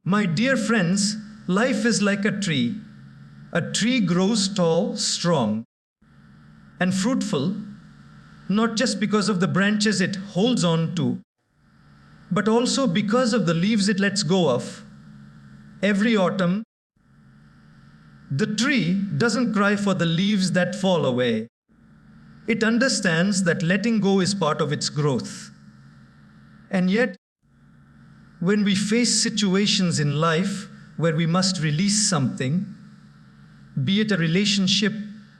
My dear friends, life is like a tree. A tree grows tall, strong, and fruitful, not just because of the branches it holds on to, but also because of the leaves it lets go of. Every autumn, the tree doesn't cry for the leaves that fall away. It understands that letting go is part of its growth. And yet, when we face situations in life where we must release something, be it a relationship,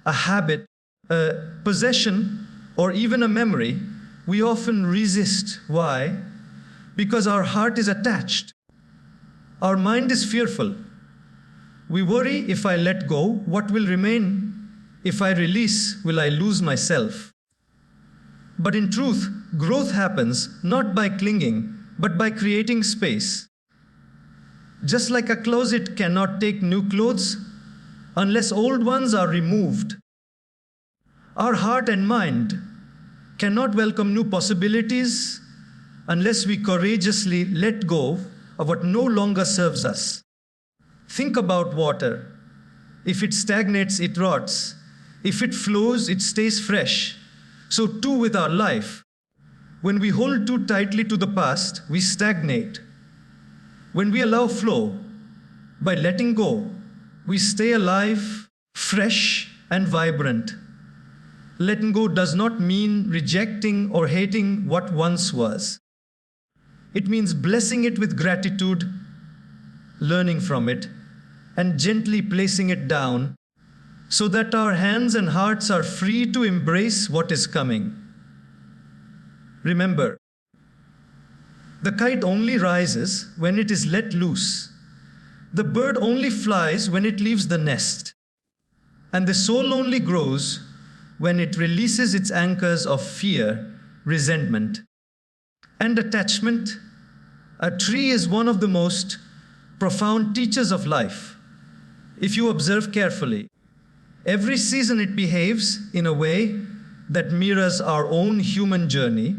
a habit, a possession, or even a memory, we often resist. Why? Because our heart is attached. Our mind is fearful. We worry, if I let go, what will remain? If I release, will I lose myself? But in truth, growth happens not by clinging, but by creating space. Just like a closet cannot take new clothes unless old ones are removed, our heart and mind cannot welcome new possibilities unless we courageously let go of what no longer serves us. Think about water. If it stagnates, it rots. If it flows, it stays fresh. So too with our life. When we hold too tightly to the past, we stagnate. When we allow flow, by letting go, we stay alive, fresh, and vibrant. Letting go does not mean rejecting or hating what once was. It means blessing it with gratitude, learning from it, and gently placing it down so that our hands and hearts are free to embrace what is coming. Remember, the kite only rises when it is let loose. The bird only flies when it leaves the nest. And the soul only grows when it releases its anchors of fear, resentment, and attachment. A tree is one of the most profound teachers of life. If you observe carefully, every season it behaves in a way that mirrors our own human journey.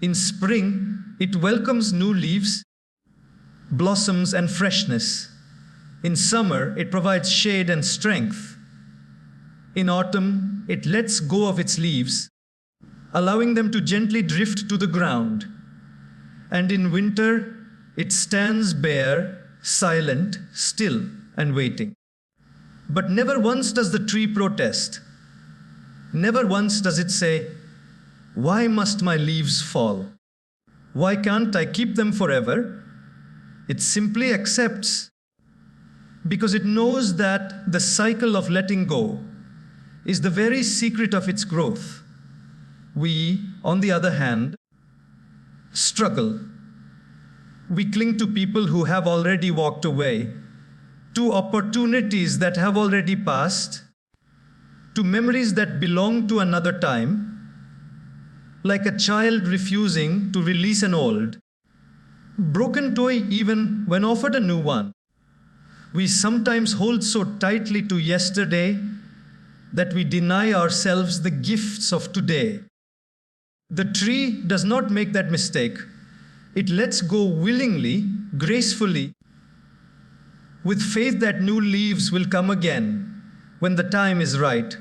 In spring, it welcomes new leaves, blossoms, and freshness. In summer, it provides shade and strength. In autumn, it lets go of its leaves, allowing them to gently drift to the ground. And in winter, it stands bare, silent, still, and waiting. But never once does the tree protest. Never once does it say, "Why must my leaves fall? Why can't I keep them forever?" It simply accepts, because it knows that the cycle of letting go is the very secret of its growth. We, on the other hand, struggle. We cling to people who have already walked away, to opportunities that have already passed, to memories that belong to another time, like a child refusing to release an old, broken toy even when offered a new one. We sometimes hold so tightly to yesterday that we deny ourselves the gifts of today. The tree does not make that mistake. It lets go willingly, gracefully, with faith that new leaves will come again when the time is right.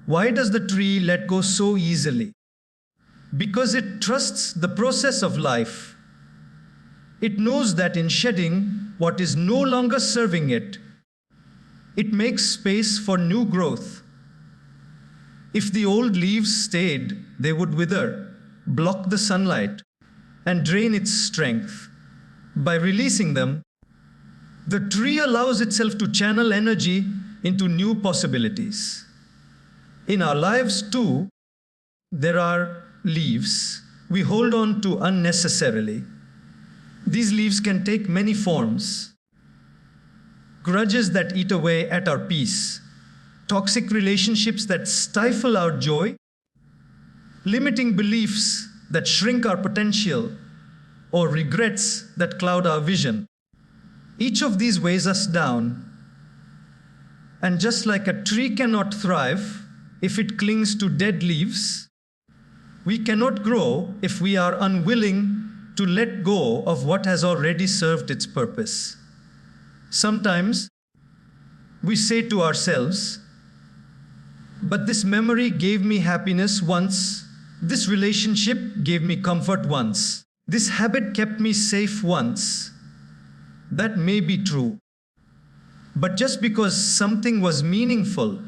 Why does the tree let go so easily? Because it trusts the process of life. It knows that in shedding what is no longer serving it, it makes space for new growth. If the old leaves stayed, they would wither, block the sunlight, and drain its strength. By releasing them, the tree allows itself to channel energy into new possibilities. In our lives too, there are leaves we hold on to unnecessarily. These leaves can take many forms. Grudges that eat away at our peace, toxic relationships that stifle our joy, limiting beliefs that shrink our potential, or regrets that cloud our vision. Each of these weighs us down. And just like a tree cannot thrive if it clings to dead leaves, we cannot grow if we are unwilling to let go of what has already served its purpose. Sometimes we say to ourselves, but this memory gave me happiness once, this relationship gave me comfort once, this habit kept me safe once. That may be true. But just because something was meaningful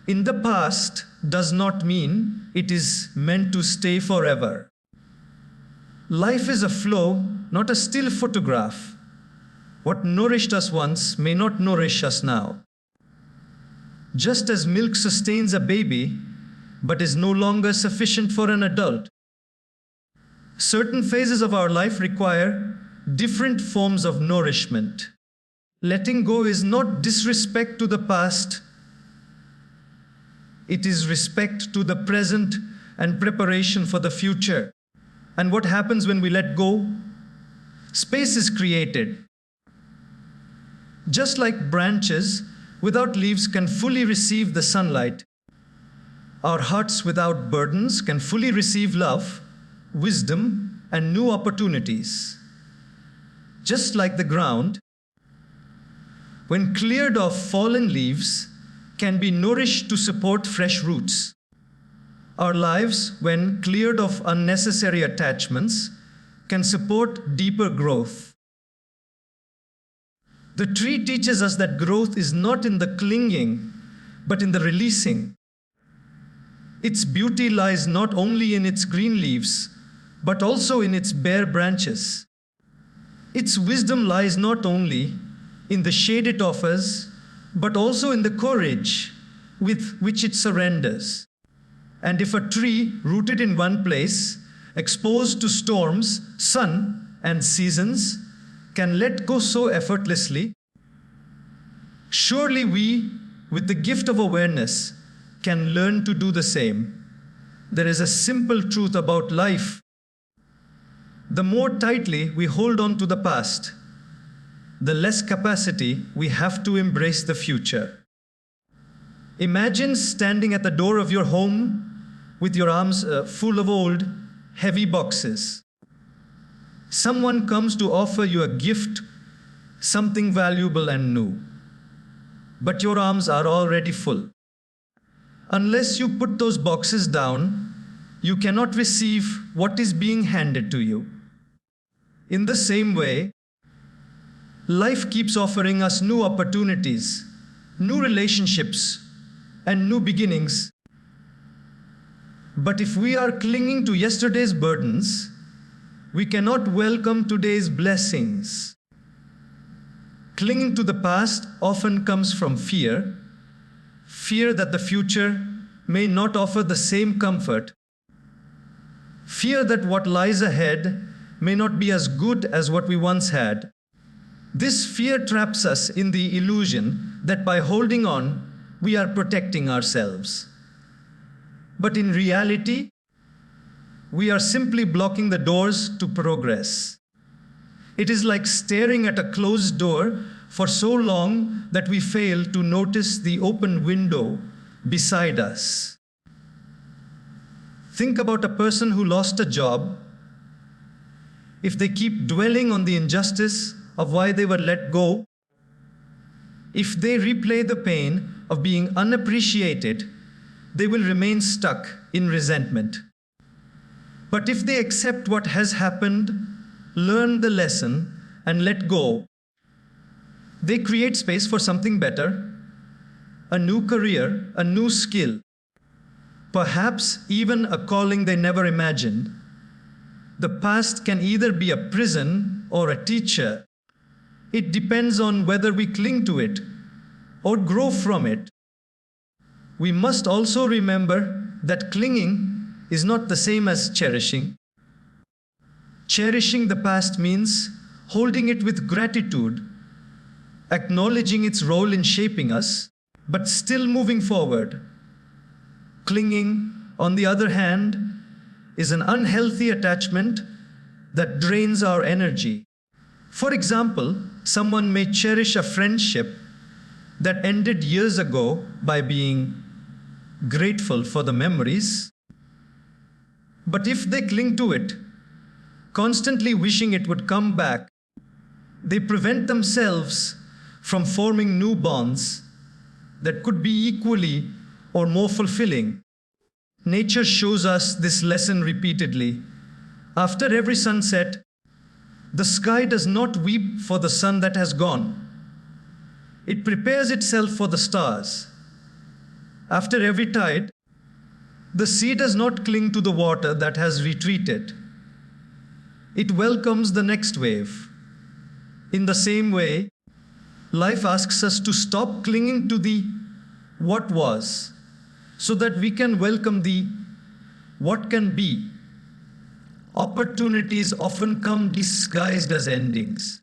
in the past does not mean it is meant to stay forever. Life is a flow, not a still photograph. What nourished us once may not nourish us now. Just as milk sustains a baby, but is no longer sufficient for an adult. Certain phases of our life require different forms of nourishment. Letting go is not disrespect to the past. It is respect to the present and preparation for the future. And what happens when we let go? Space is created. Just like branches without leaves can fully receive the sunlight, our hearts without burdens can fully receive love, wisdom, and new opportunities. Just like the ground, when cleared of fallen leaves, can be nourished to support fresh roots. Our lives, when cleared of unnecessary attachments, can support deeper growth. The tree teaches us that growth is not in the clinging, but in the releasing. Its beauty lies not only in its green leaves, but also in its bare branches. Its wisdom lies not only in the shade it offers, but also in the courage with which it surrenders. And if a tree rooted in one place, exposed to storms, sun, and seasons, can let go so effortlessly, surely we, with the gift of awareness, can learn to do the same. There is a simple truth about life. The more tightly we hold on to the past, the less capacity we have to embrace the future. Imagine standing at the door of your home with your arms full of old, heavy boxes. Someone comes to offer you a gift, something valuable and new. But your arms are already full. Unless you put those boxes down, you cannot receive what is being handed to you. In the same way, life keeps offering us new opportunities, new relationships, and new beginnings. But if we are clinging to yesterday's burdens, we cannot welcome today's blessings. Clinging to the past often comes from fear that the future may not offer the same comfort, fear that what lies ahead may not be as good as what we once had. This fear traps us in the illusion that by holding on, we are protecting ourselves. But in reality, we are simply blocking the doors to progress. It is like staring at a closed door for so long that we fail to notice the open window beside us. Think about a person who lost a job. If they keep dwelling on the injustice of why they were let go, if they replay the pain of being unappreciated, they will remain stuck in resentment. But if they accept what has happened, learn the lesson, and let go, they create space for something better, a new career, a new skill, perhaps even a calling they never imagined. The past can either be a prison or a teacher. It depends on whether we cling to it or grow from it. We must also remember that clinging is not the same as cherishing. Cherishing the past means holding it with gratitude, acknowledging its role in shaping us, but still moving forward. Clinging, on the other hand, is an unhealthy attachment that drains our energy. For example, someone may cherish a friendship that ended years ago by being grateful for the memories, but if they cling to it, constantly wishing it would come back. They prevent themselves from forming new bonds that could be equally or more fulfilling. Nature shows us this lesson repeatedly. After every sunset, the sky does not weep for the sun that has gone. It prepares itself for the stars. After every tide, the sea does not cling to the water that has retreated. It welcomes the next wave. In the same way, life asks us to stop clinging to the what was, so that we can welcome the what can be. Opportunities often come disguised as endings.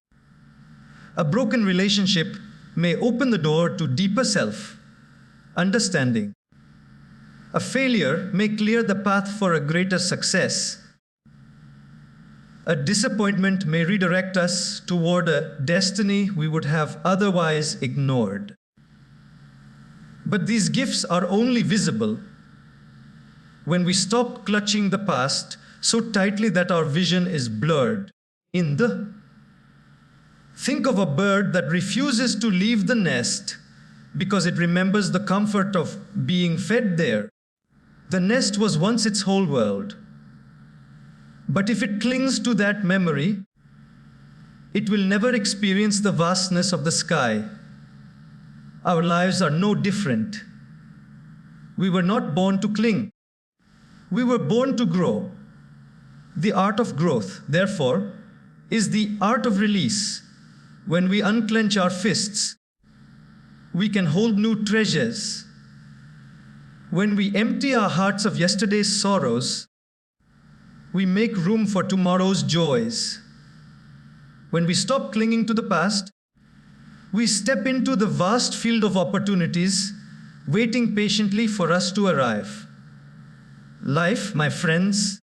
A broken relationship may open the door to deeper self-understanding. A failure may clear the path for a greater success. A disappointment may redirect us toward a destiny we would have otherwise ignored. But these gifts are only visible when we stop clutching the past so tightly that our vision is blurred. Think of a bird that refuses to leave the nest because it remembers the comfort of being fed there. The nest was once its whole world. But if it clings to that memory, it will never experience the vastness of the sky. Our lives are no different. We were not born to cling. We were born to grow. The art of growth, therefore, is the art of release. When we unclench our fists, we can hold new treasures. When we empty our hearts of yesterday's sorrows, we make room for tomorrow's joys. When we stop clinging to the past, we step into the vast field of opportunities waiting patiently for us to arrive. Life, my friends,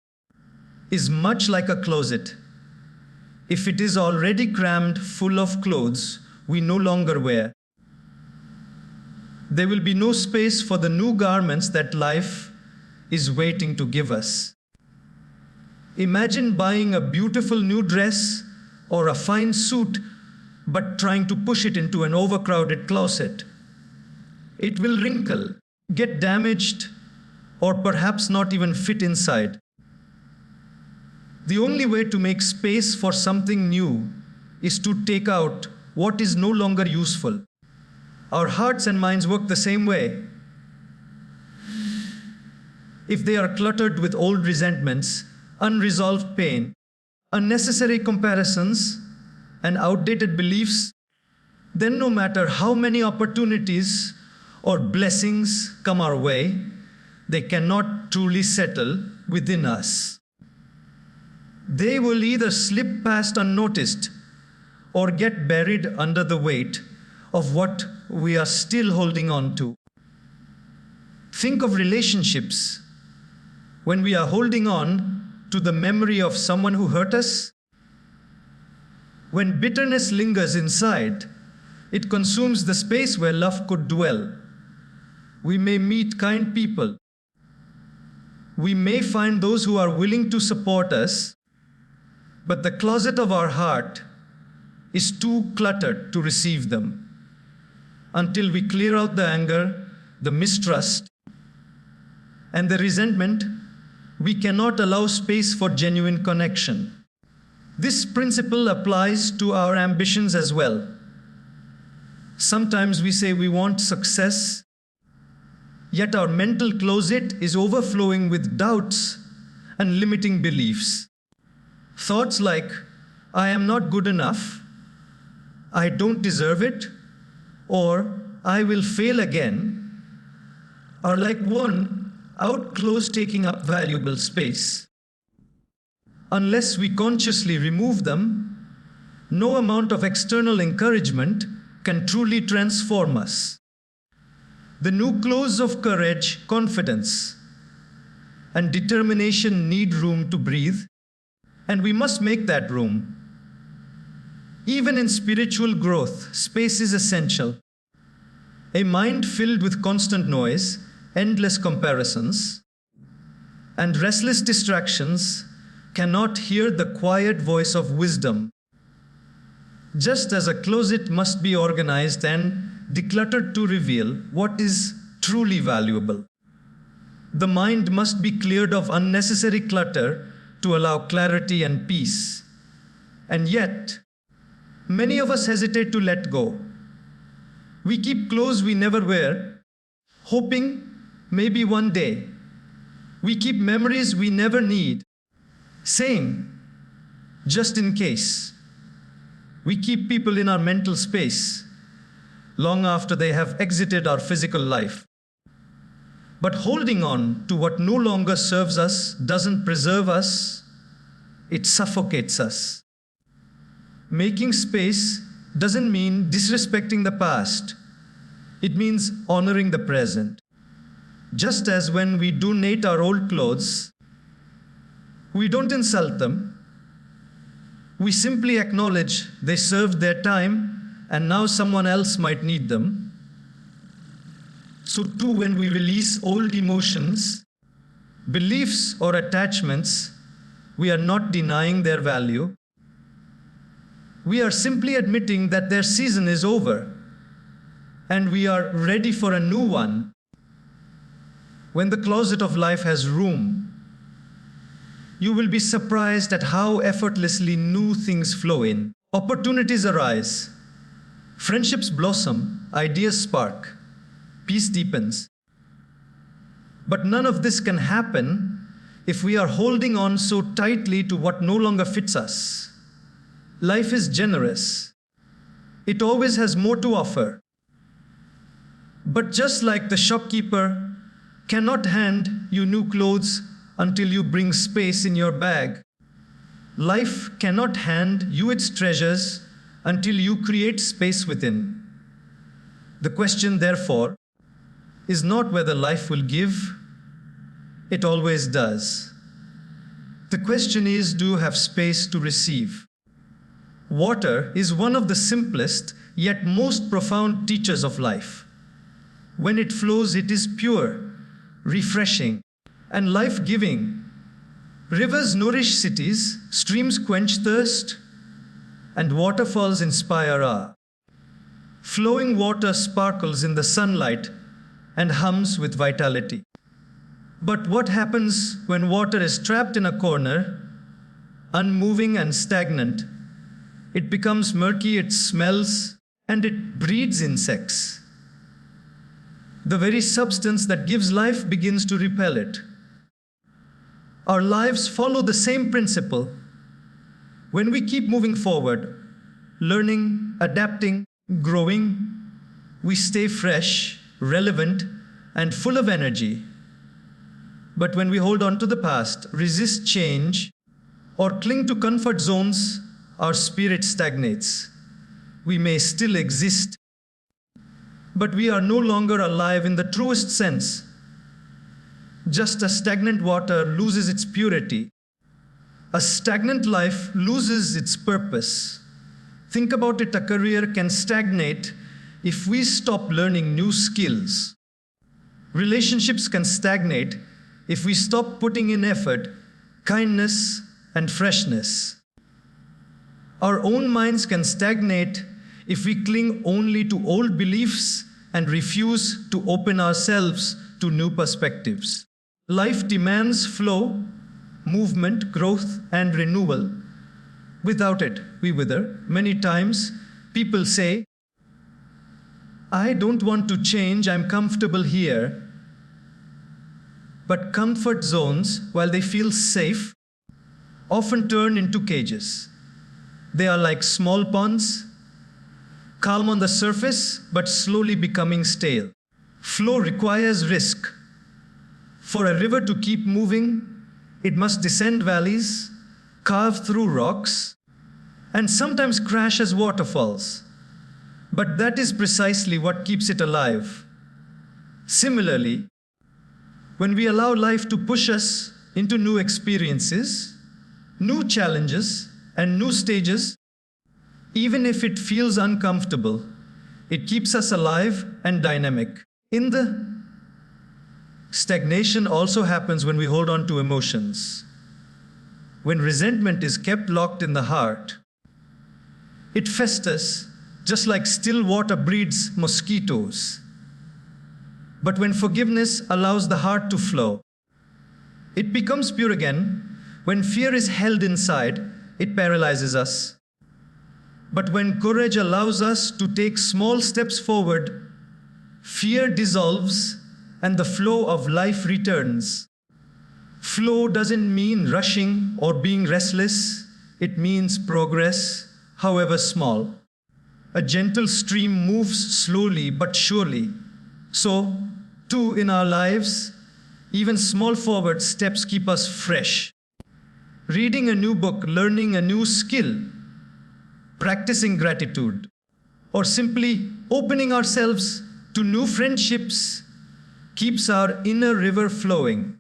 is much like a closet. If it is already crammed full of clothes we no longer wear, there will be no space for the new garments that life is waiting to give us. Imagine buying a beautiful new dress or a fine suit, but trying to push it into an overcrowded closet. It will wrinkle, get damaged, or perhaps not even fit inside. The only way to make space for something new is to take out what is no longer useful. Our hearts and minds work the same way. If they are cluttered with old resentments, unresolved pain, unnecessary comparisons, and outdated beliefs, then no matter how many opportunities or blessings come our way, they cannot truly settle within us. They will either slip past unnoticed or get buried under the weight of what we are still holding on to. Think of relationships. When we are holding on to the memory of someone who hurt us, when bitterness lingers inside, it consumes the space where love could dwell. We may meet kind people. We may find those who are willing to support us, but the closet of our heart is too cluttered to receive them. Until we clear out the anger, the mistrust, and the resentment, we cannot allow space for genuine connection. This principle applies to our ambitions as well. Sometimes we say we want success, yet our mental closet is overflowing with doubts and limiting beliefs. Thoughts like, I am not good enough, I don't deserve it, or I will fail again, are like one out close taking up valuable space. Unless we consciously remove them, no amount of external encouragement can truly transform us. The new clothes of courage, confidence, and determination need room to breathe, and we must make that room. Even in spiritual growth, space is essential. A mind filled with constant noise, endless comparisons, and restless distractions cannot hear the quiet voice of wisdom. Just as a closet must be organized and decluttered to reveal what is truly valuable, the mind must be cleared of unnecessary clutter to allow clarity and peace. And yet, many of us hesitate to let go. We keep clothes we never wear, hoping maybe one day. We keep memories we never need, saying, just in case. We keep people in our mental space long after they have exited our physical life. But holding on to what no longer serves us doesn't preserve us, it suffocates us. Making space doesn't mean disrespecting the past. It means honoring the present. Just as when we donate our old clothes, we don't insult them. We simply acknowledge they served their time and now someone else might need them. So too, when we release old emotions, beliefs or attachments, we are not denying their value. We are simply admitting that their season is over and we are ready for a new one. When the closet of life has room, you will be surprised at how effortlessly new things flow in. Opportunities arise, friendships blossom, ideas spark, peace deepens. But none of this can happen if we are holding on so tightly to what no longer fits us. Life is generous. It always has more to offer. But just like the shopkeeper cannot hand you new clothes until you bring space in your bag, life cannot hand you its treasures until you create space within. The question, therefore, is not whether life will give. It always does. The question is, do you have space to receive? Water is one of the simplest yet most profound teachers of life. When it flows, it is pure, refreshing, and life-giving. Rivers nourish cities, streams quench thirst, and waterfalls inspire awe. Flowing water sparkles in the sunlight and hums with vitality. But what happens when water is trapped in a corner, unmoving and stagnant? It becomes murky, it smells, and it breeds insects. The very substance that gives life begins to repel it. Our lives follow the same principle. When we keep moving forward, learning, adapting, growing, we stay fresh, relevant, and full of energy. But when we hold on to the past, resist change, or cling to comfort zones, our spirit stagnates. We may still exist, but we are no longer alive in the truest sense. Just as stagnant water loses its purity, a stagnant life loses its purpose. Think about it, a career can stagnate if we stop learning new skills. Relationships can stagnate if we stop putting in effort, kindness, and freshness. Our own minds can stagnate if we cling only to old beliefs and refuse to open ourselves to new perspectives. Life demands flow, movement, growth, and renewal. Without it, we wither. Many times, people say, I don't want to change, I'm comfortable here. But comfort zones, while they feel safe, often turn into cages. They are like small ponds, calm on the surface, but slowly becoming stale. Flow requires risk. For a river to keep moving, it must descend valleys, carve through rocks, and sometimes crash as waterfalls. But that is precisely what keeps it alive. Similarly, when we allow life to push us into new experiences, new challenges, and new stages, even if it feels uncomfortable, it keeps us alive and dynamic. In the stagnation also happens when we hold on to emotions. when resentment is kept locked in the heart, it festers just like still water breeds mosquitoes. But when forgiveness allows the heart to flow, it becomes pure again. When fear is held inside, it paralyzes us. But when courage allows us to take small steps forward, fear dissolves and the flow of life returns. Flow doesn't mean rushing or being restless. It means progress, however small. A gentle stream moves slowly but surely. So, too, in our lives, even small forward steps keep us fresh. Reading a new book, learning a new skill, practicing gratitude, or simply opening ourselves to new friendships keeps our inner river flowing.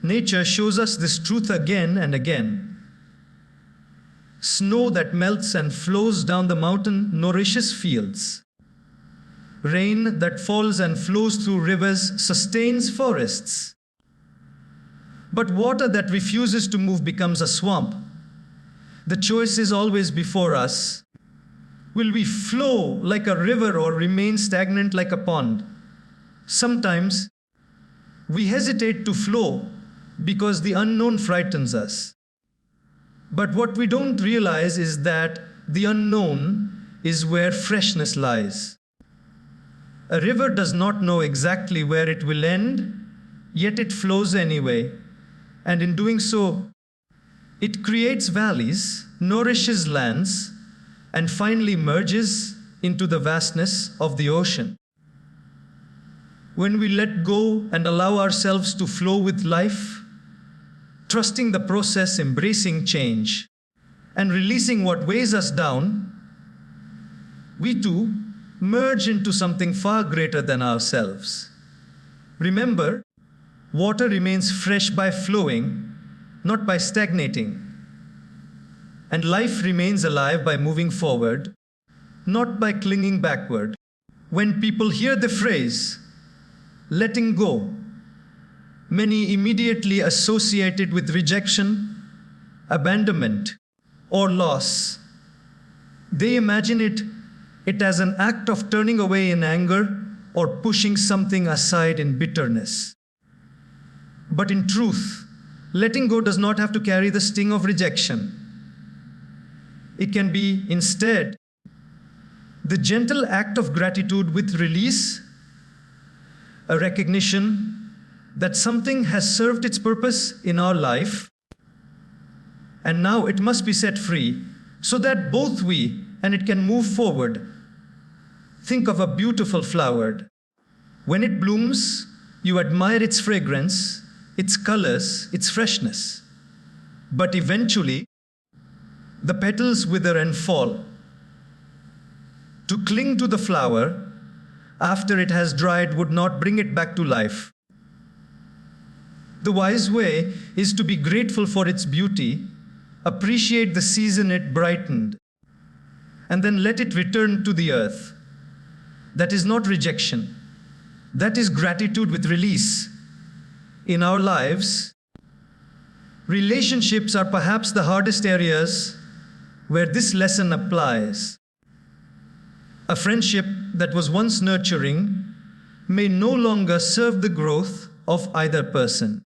Nature shows us this truth again and again. Snow that melts and flows down the mountain nourishes fields. Rain that falls and flows through rivers sustains forests. But water that refuses to move becomes a swamp. The choice is always before us. Will we flow like a river or remain stagnant like a pond? Sometimes we hesitate to flow because the unknown frightens us. But what we don't realize is that the unknown is where freshness lies. A river does not know exactly where it will end, yet it flows anyway. And in doing so, it creates valleys, nourishes lands, and finally merges into the vastness of the ocean. When we let go and allow ourselves to flow with life, trusting the process, embracing change, and releasing what weighs us down, we too merge into something far greater than ourselves. Remember, water remains fresh by flowing, not by stagnating. And life remains alive by moving forward, not by clinging backward. When people hear the phrase, letting go, many immediately associate it with rejection, abandonment, or loss. They imagine it as an act of turning away in anger or pushing something aside in bitterness. But in truth, letting go does not have to carry the sting of rejection. It can be, instead, the gentle act of gratitude with release, a recognition that something has served its purpose in our life, and now it must be set free so that both we and it can move forward. Think of a beautiful flower. When it blooms, you admire its fragrance, its colors, its freshness. But eventually, the petals wither and fall. To cling to the flower after it has dried would not bring it back to life. The wise way is to be grateful for its beauty, appreciate the season it brightened, and then let it return to the earth. That is not rejection. That is gratitude with release. In our lives, relationships are perhaps the hardest areas where this lesson applies. A friendship that was once nurturing may no longer serve the growth of either person.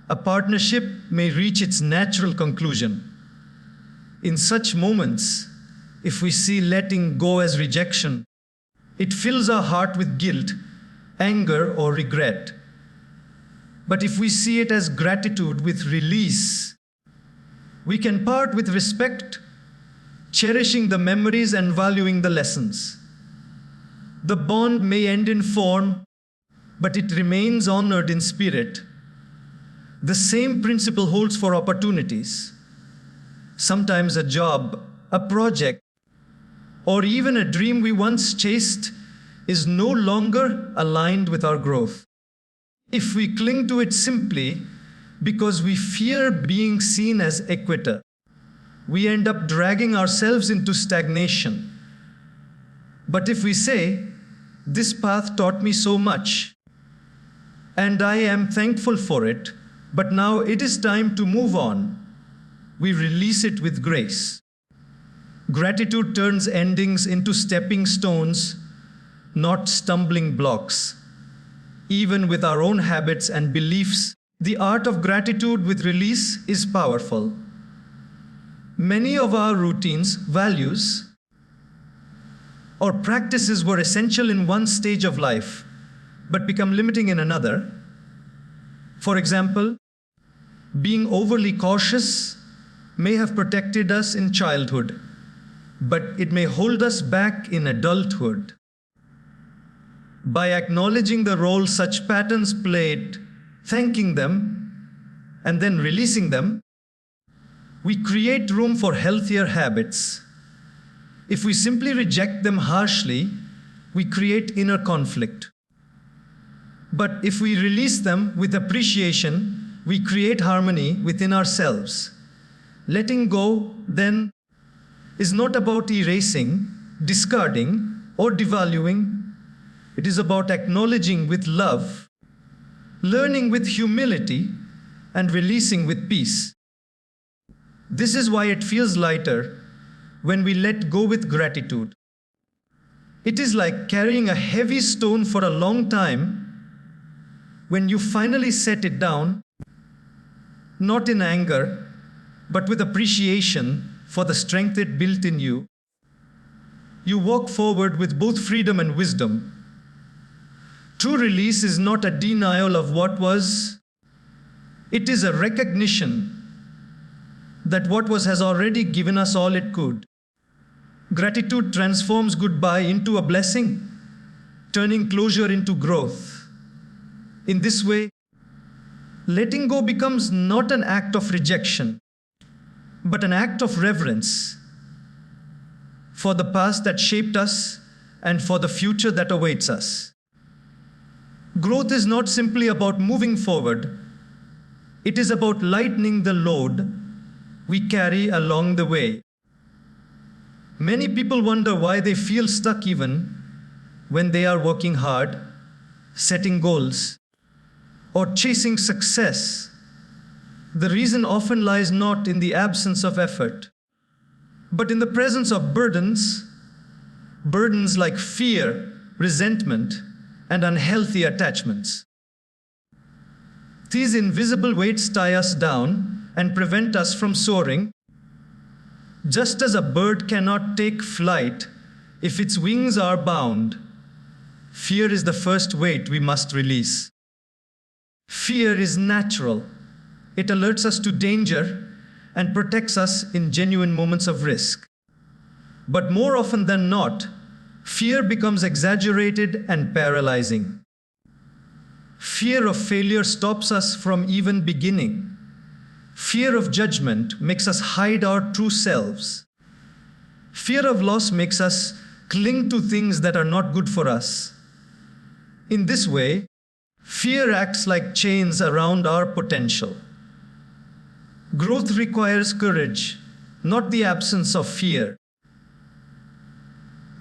A partnership may reach its natural conclusion. In such moments, if we see letting go as rejection, it fills our heart with guilt, anger, or regret. But if we see it as gratitude with release, we can part with respect, cherishing the memories and valuing the lessons. The bond may end in form, but it remains honored in spirit. The same principle holds for opportunities. Sometimes a job, a project, or even a dream we once chased is no longer aligned with our growth. If we cling to it simply because we fear being seen as a quitter, we end up dragging ourselves into stagnation. But if we say, "This path taught me so much, and I am thankful for it," But now it is time to move on. We release it with grace. Gratitude turns endings into stepping stones, not stumbling blocks. Even with our own habits and beliefs, the art of gratitude with release is powerful. Many of our routines, values, or practices were essential in one stage of life, but become limiting in another. For example, being overly cautious may have protected us in childhood, but it may hold us back in adulthood. By acknowledging the role such patterns played, thanking them, and then releasing them, we create room for healthier habits. If we simply reject them harshly, we create inner conflict. But if we release them with appreciation, we create harmony within ourselves. Letting go, then, is not about erasing, discarding, or devaluing. It is about acknowledging with love, learning with humility, and releasing with peace. This is why it feels lighter when we let go with gratitude. It is like carrying a heavy stone for a long time. When you finally set it down, not in anger, but with appreciation for the strength it built in you, you walk forward with both freedom and wisdom. True release is not a denial of what was, it is a recognition that what was has already given us all it could. Gratitude transforms goodbye into a blessing, turning closure into growth. In this way, letting go becomes not an act of rejection, but an act of reverence for the past that shaped us and for the future that awaits us. Growth is not simply about moving forward, it is about lightening the load we carry along the way. Many people wonder why they feel stuck even when they are working hard, setting goals, or chasing success. The reason often lies not in the absence of effort, but in the presence of burdens like fear, resentment, and unhealthy attachments. These invisible weights tie us down and prevent us from soaring. Just as a bird cannot take flight if its wings are bound, fear is the first weight we must release. Fear is natural. It alerts us to danger and protects us in genuine moments of risk. But more often than not, fear becomes exaggerated and paralyzing. Fear of failure stops us from even beginning. Fear of judgment makes us hide our true selves. Fear of loss makes us cling to things that are not good for us. In this way, fear acts like chains around our potential. Growth requires courage, not the absence of fear,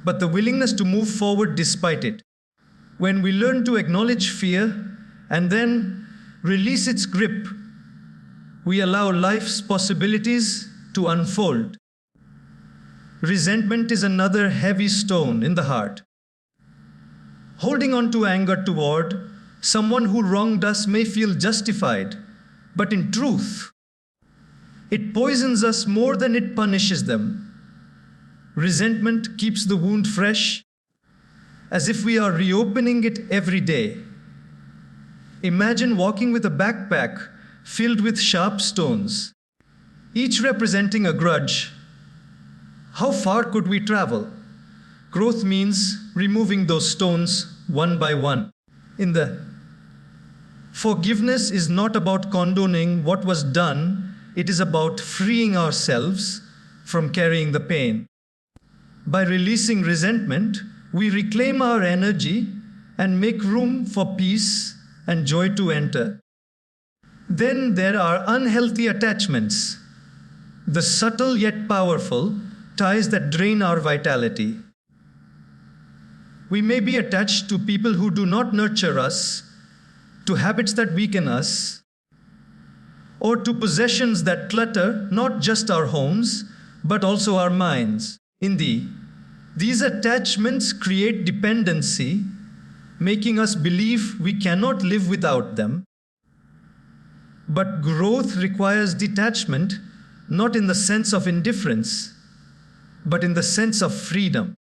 but the willingness to move forward despite it. When we learn to acknowledge fear and then release its grip, we allow life's possibilities to unfold. Resentment is another heavy stone in the heart. Holding on to anger toward someone who wronged us may feel justified, but in truth, it poisons us more than it punishes them. Resentment keeps the wound fresh, as if we are reopening it every day. Imagine walking with a backpack filled with sharp stones, each representing a grudge. How far could we travel? Growth means removing those stones one by one. Forgiveness is not about condoning what was done, it is about freeing ourselves from carrying the pain. By releasing resentment, we reclaim our energy and make room for peace and joy to enter. Then there are unhealthy attachments, the subtle yet powerful ties that drain our vitality. We may be attached to people who do not nurture us, to habits that weaken us, or to possessions that clutter not just our homes, but also our minds. These attachments create dependency, making us believe we cannot live without them. But growth requires detachment, not in the sense of indifference, but in the sense of freedom.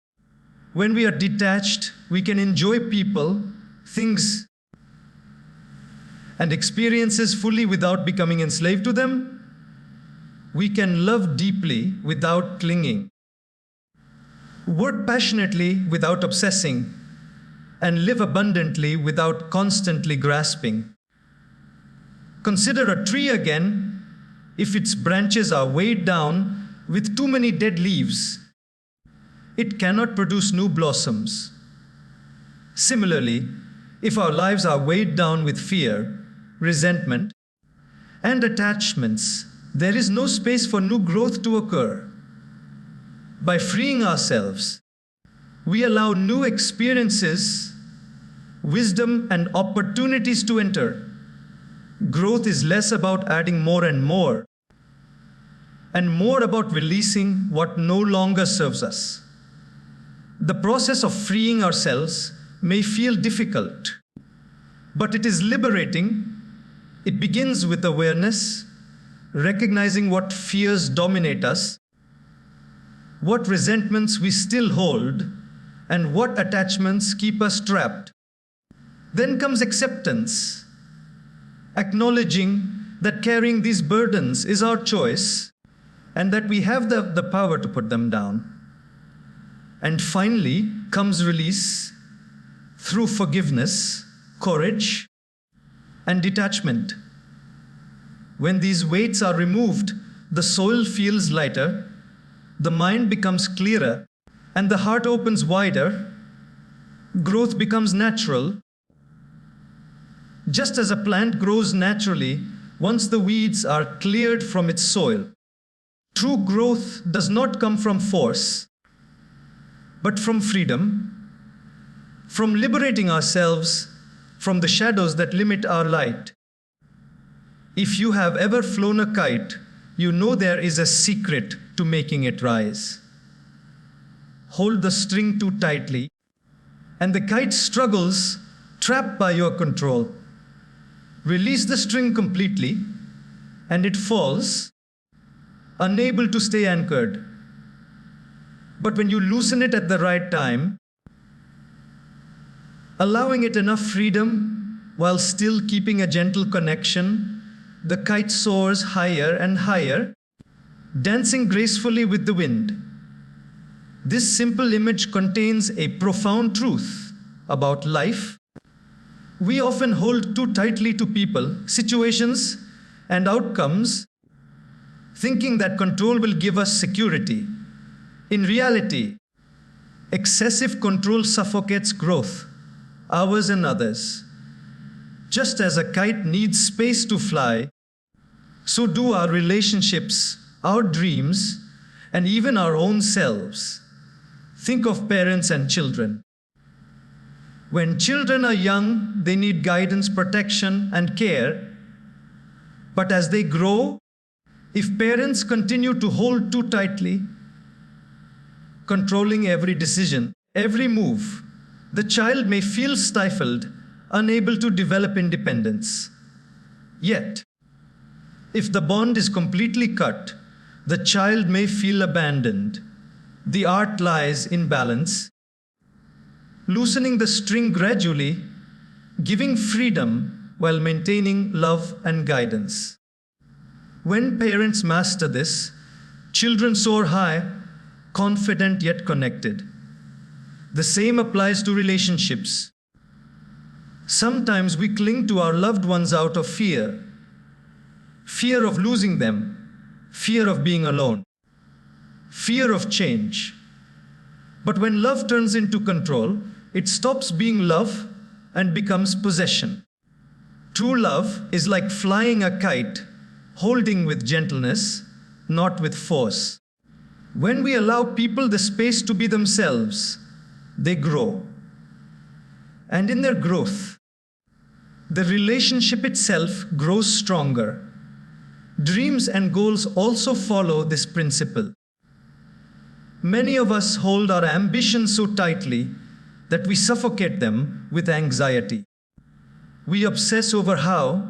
When we are detached, we can enjoy people, things, and experiences fully without becoming enslaved to them. We can love deeply without clinging, work passionately without obsessing, and live abundantly without constantly grasping. Consider a tree again. If its branches are weighed down with too many dead leaves, it cannot produce new blossoms. Similarly, if our lives are weighed down with fear, resentment, and attachments, there is no space for new growth to occur. By freeing ourselves, we allow new experiences, wisdom, and opportunities to enter. Growth is less about adding more and more about releasing what no longer serves us. The process of freeing ourselves may feel difficult, but it is liberating. It begins with awareness, recognizing what fears dominate us, what resentments we still hold, and what attachments keep us trapped. Then comes acceptance, acknowledging that carrying these burdens is our choice and that we have the power to put them down. And finally comes release through forgiveness, courage, and detachment. When these weights are removed, the soul feels lighter, the mind becomes clearer, and the heart opens wider. Growth becomes natural. Just as a plant grows naturally once the weeds are cleared from its soil. True growth does not come from force, but from freedom, from liberating ourselves from the shadows that limit our light. If you have ever flown a kite, you know there is a secret to making it rise. Hold the string too tightly, and the kite struggles, trapped by your control. Release the string completely, and it falls, unable to stay anchored. But when you loosen it at the right time, allowing it enough freedom while still keeping a gentle connection, the kite soars higher and higher, dancing gracefully with the wind. This simple image contains a profound truth about life. We often hold too tightly to people, situations, and outcomes, thinking that control will give us security. In reality, excessive control suffocates growth, ours and others. Just as a kite needs space to fly, so do our relationships, our dreams, and even our own selves. Think of parents and children. When children are young, they need guidance, protection, and care. But as they grow, if parents continue to hold too tightly, controlling every decision, every move, the child may feel stifled, unable to develop independence. Yet, if the bond is completely cut, the child may feel abandoned. The art lies in balance, loosening the string gradually, giving freedom while maintaining love and guidance. When parents master this, children soar high, confident yet connected. The same applies to relationships. Sometimes we cling to our loved ones out of fear. Fear of losing them, fear of being alone, fear of change. But when love turns into control, it stops being love and becomes possession. True love is like flying a kite, holding with gentleness, not with force. When we allow people the space to be themselves, they grow. And in their growth, the relationship itself grows stronger. Dreams and goals also follow this principle. Many of us hold our ambitions so tightly that we suffocate them with anxiety. We obsess over how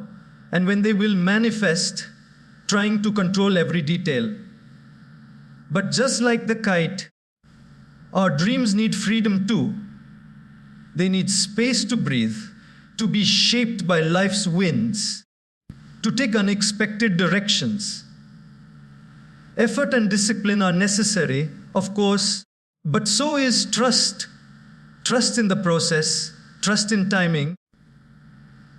and when they will manifest, trying to control every detail. But just like the kite, our dreams need freedom too. They need space to breathe, to be shaped by life's winds, to take unexpected directions. Effort and discipline are necessary, of course, but so is trust. Trust in the process, trust in timing,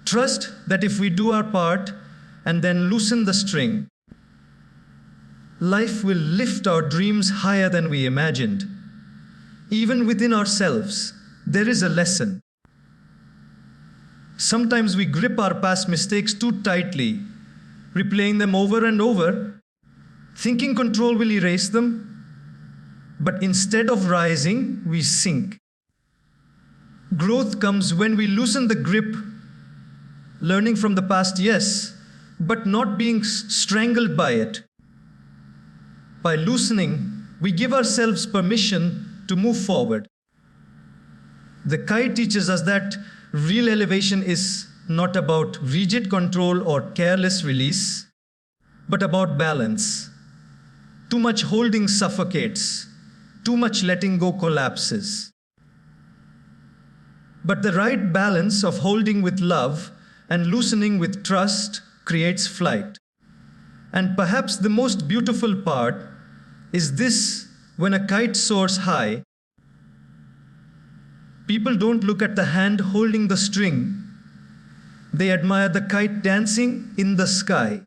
trust that if we do our part and then loosen the string, life will lift our dreams higher than we imagined. Even within ourselves, there is a lesson. Sometimes we grip our past mistakes too tightly, replaying them over and over, thinking control will erase them, but instead of rising, we sink. Growth comes when we loosen the grip, learning from the past, yes, but not being strangled by it. By loosening, we give ourselves permission to move forward. The kite teaches us that real elevation is not about rigid control or careless release, but about balance. Too much holding suffocates, too much letting go collapses. But the right balance of holding with love and loosening with trust creates flight. And perhaps the most beautiful part is this: when a kite soars high, people don't look at the hand holding the string. They admire the kite dancing in the sky.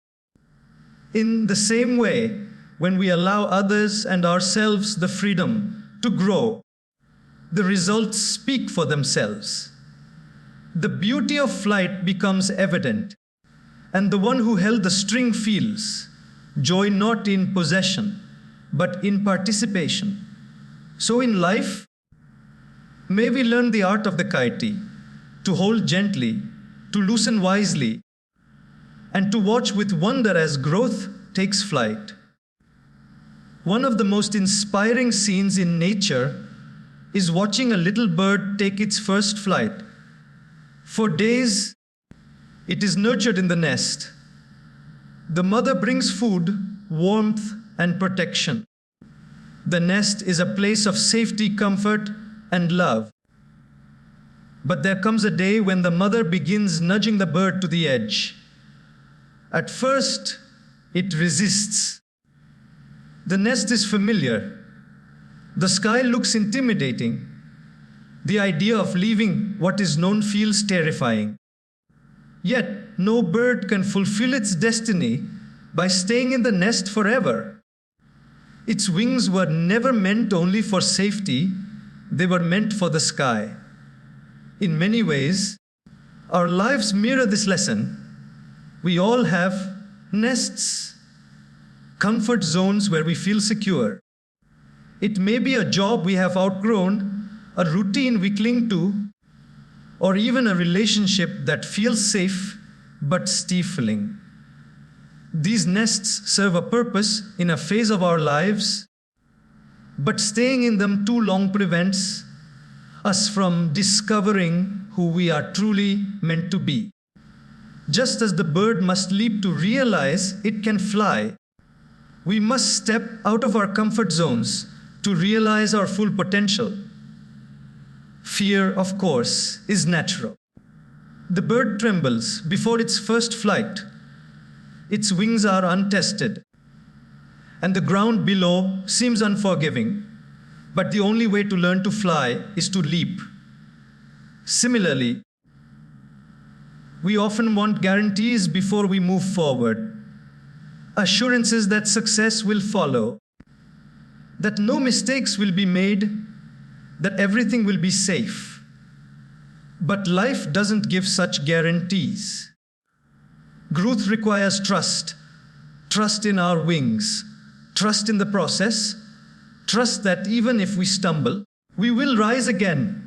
In the same way, when we allow others and ourselves the freedom to grow, the results speak for themselves. The beauty of flight becomes evident, and the one who held the string feels joy not in possession, but in participation. So in life, may we learn the art of the kite, to hold gently, to loosen wisely, and to watch with wonder as growth takes flight. One of the most inspiring scenes in nature is watching a little bird take its first flight. For days, it is nurtured in the nest. The mother brings food, warmth, and protection. The nest is a place of safety, comfort, and love. But there comes a day when the mother begins nudging the bird to the edge. At first, it resists. The nest is familiar. The sky looks intimidating. The idea of leaving what is known feels terrifying. Yet, no bird can fulfill its destiny by staying in the nest forever. Its wings were never meant only for safety, they were meant for the sky. In many ways, our lives mirror this lesson. We all have nests, comfort zones where we feel secure. It may be a job we have outgrown, a routine we cling to, or even a relationship that feels safe but stifling. These nests serve a purpose in a phase of our lives, but staying in them too long prevents us from discovering who we are truly meant to be. Just as the bird must leap to realize it can fly, we must step out of our comfort zones to realize our full potential. Fear, of course, is natural. The bird trembles before its first flight. Its wings are untested, and the ground below seems unforgiving. But the only way to learn to fly is to leap. Similarly, we often want guarantees before we move forward, assurances that success will follow, that no mistakes will be made, that everything will be safe. But life doesn't give such guarantees. Growth requires trust, trust in our wings, trust in the process, trust that even if we stumble, we will rise again.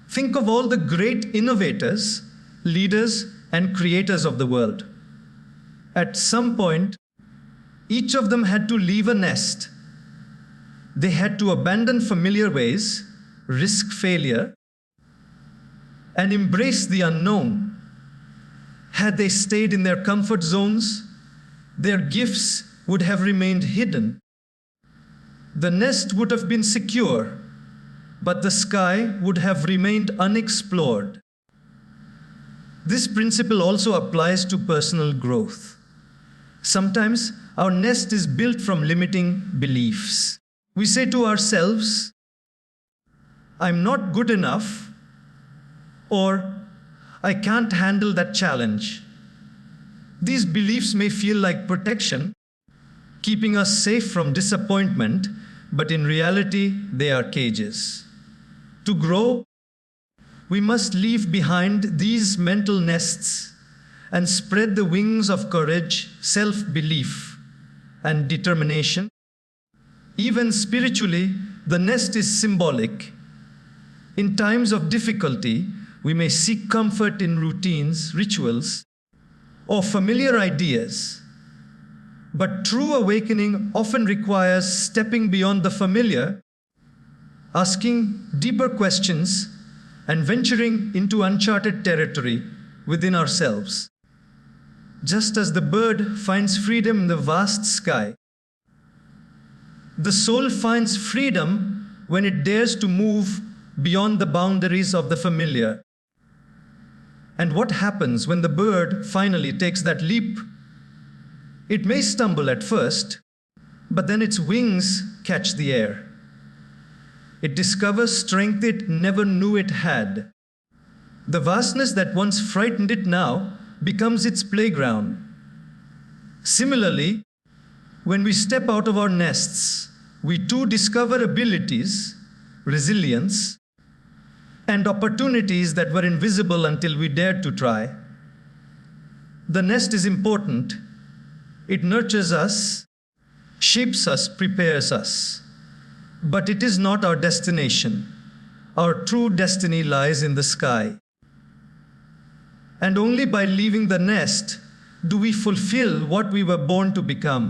Think of all the great innovators, leaders, and creators of the world. At some point, each of them had to leave a nest. They had to abandon familiar ways, risk failure, and embrace the unknown. Had they stayed in their comfort zones, their gifts would have remained hidden. The nest would have been secure, but the sky would have remained unexplored. This principle also applies to personal growth. Sometimes our nest is built from limiting beliefs. We say to ourselves, "I'm not good enough," or "I can't handle that challenge." These beliefs may feel like protection, keeping us safe from disappointment, but in reality, they are cages. To grow, we must leave behind these mental nests and spread the wings of courage, self-belief, and determination. Even spiritually, the nest is symbolic. In times of difficulty, we may seek comfort in routines, rituals, or familiar ideas. But true awakening often requires stepping beyond the familiar, asking deeper questions, and venturing into uncharted territory within ourselves. Just as the bird finds freedom in the vast sky, the soul finds freedom when it dares to move beyond the boundaries of the familiar. And what happens when the bird finally takes that leap? It may stumble at first, but then its wings catch the air. It discovers strength it never knew it had. The vastness that once frightened it now becomes its playground. Similarly, when we step out of our nests, we too discover abilities, resilience, and opportunities that were invisible until we dared to try. The nest is important. It nurtures us, shapes us, prepares us. But it is not our destination. Our true destiny lies in the sky. And only by leaving the nest do we fulfill what we were born to become.